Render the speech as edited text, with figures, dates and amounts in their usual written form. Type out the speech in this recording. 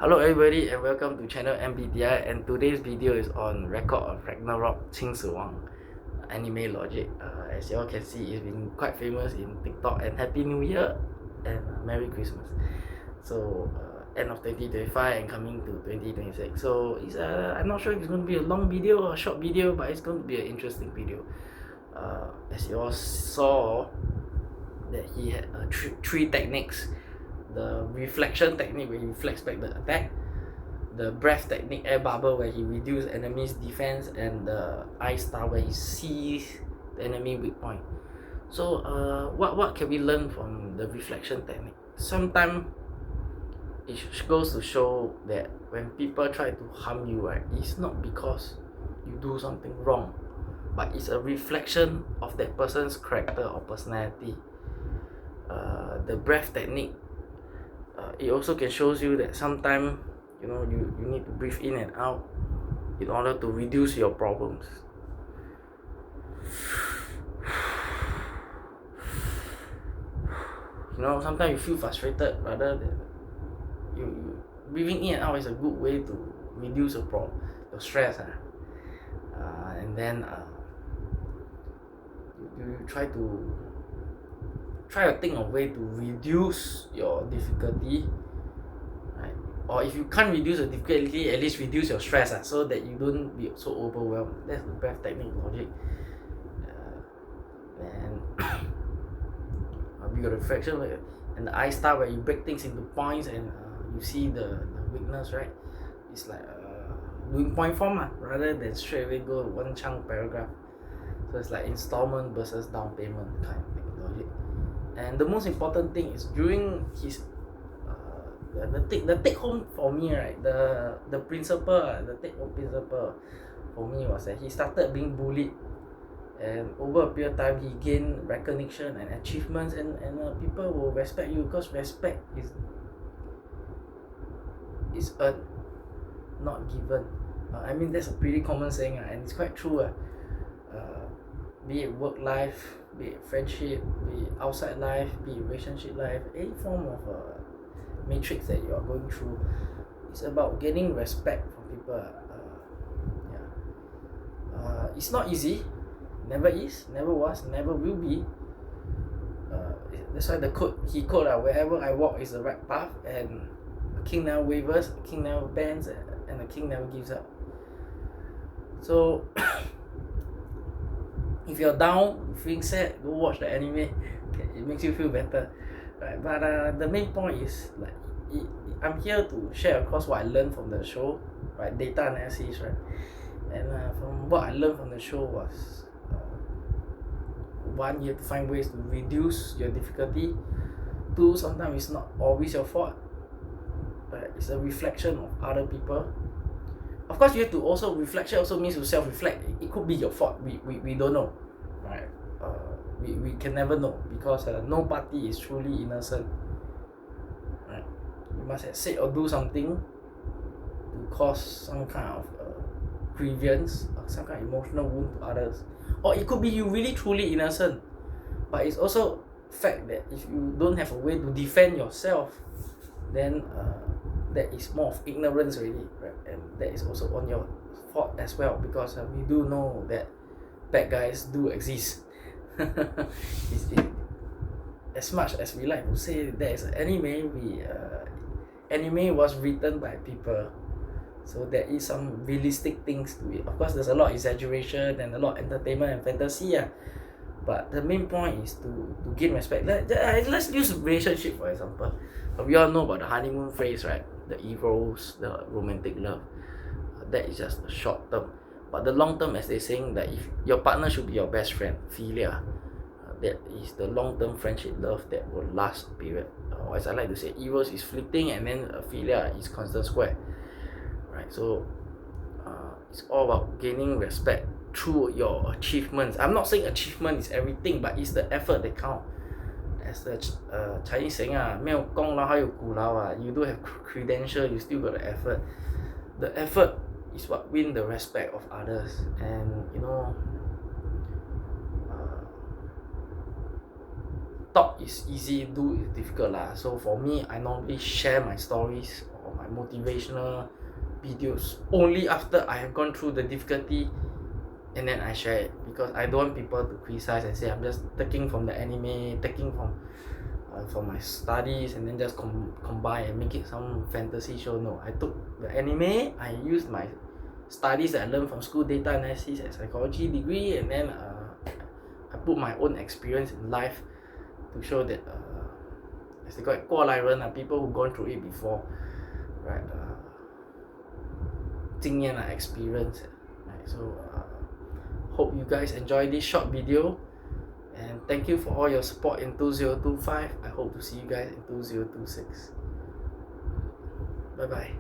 Hello everybody and welcome to channel MBTI, and today's video is on record of Ragnorok huang anime logic. As you all can see, it's been quite famous in TikTok, and Happy New Year and Merry Christmas. So end of 2025 and coming to 2026. So it's I'm not sure if it's going to be a long video or a short video, but it's going to be an interesting video. As you all saw that he had three techniques: the reflection technique where he reflects back the attack, the breath technique, air bubble, where he reduces enemy's defense, and the eye star where he sees the enemy weak point. So what can we learn from the reflection technique? Sometimes it goes to show that when people try to harm you, right, it's not because you do something wrong, but it's a reflection of that person's character or personality. The breath technique, it also can shows you that sometimes you need to breathe in and out in order to reduce your problems. Sometimes you feel frustrated, rather than you breathing in and out is a good way to reduce your stress. And then you try to think of way to reduce your difficulty, right? Or if you can't reduce the difficulty, at least reduce your stress, so that you don't be so overwhelmed. That's the breath technique logic. And we got reflection and the eye star where you break things into points, and you see the weakness, right? It's like doing point form, rather than straight away go one chunk paragraph. So it's like installment versus down payment kind of thing, logic. And the most important thing is during his the take home for me, right? The take home principle for me was that he started being bullied, and over a period of time he gained recognition and achievements, and people will respect you, because respect is earned, not given. I mean, that's a pretty common saying, and it's quite true. Be it work life, be it friendship, be it outside life, be it relationship life, any form of matrix that you are going through, it's about gaining respect from people. It's not easy, never is, never was, never will be. That's why he quote, wherever I walk is the right path, and a king never wavers, a king never bends, and a king never gives up. So if you're down, feeling sad, go watch the anime. It makes you feel better, right? But the main point is, like, I'm here to share across what I learned from the show, right? Data analysis, right? And from what I learned from the show was, one, you have to find ways to reduce your difficulty. Two, sometimes it's not always your fault, but it's a reflection of other people. Of course, you have to also reflection also means to self-reflect. It could be your fault. We don't know, right? We can never know, because no party is truly innocent, right? You must have said or do something to cause some kind of grievance or some kind of emotional wound to others, or it could be you really truly innocent, but it's also fact that if you don't have a way to defend yourself, then that is more of ignorance already, right? And that is also on your fault as well, because we do know that bad guys do exist. As much as we like to say there is an anime, anime was written by people, so there is some realistic things to it. Of course, there's a lot of exaggeration and a lot of entertainment and fantasy, but the main point is to gain respect. Let's use relationship for example. We all know about the honeymoon phase, right? The eros, the romantic love. That is just the short term. But the long term, as they're saying, that if your partner should be your best friend, philia, that is the long term friendship love that will last a period. Or as I like to say, eros is fleeting, and then philia is constant square, right? So it's all about gaining respect through your achievements. I'm not saying achievement is everything, but it's the effort that count. As the Chinese saying, 没有功劳还有苦劳. You do have credential, you still got the effort. The effort is what win the respect of others. And talk is easy, do is difficult. So for me, I normally share my stories or my motivational videos only after I have gone through the difficulty, and then I share it, because I don't want people to criticize and say I'm just taking from the anime, taking from my studies, and then just combine and make it some fantasy show. No, I took the anime, I used my studies that I learned from school, data analysis and psychology degree, and then I put my own experience in life to show that as they call it, 过来人 people who gone through it before, right? 经验 experience, right? So hope you guys enjoy this short video, and thank you for all your support in 2025. I hope to see you guys in 2026. Bye bye.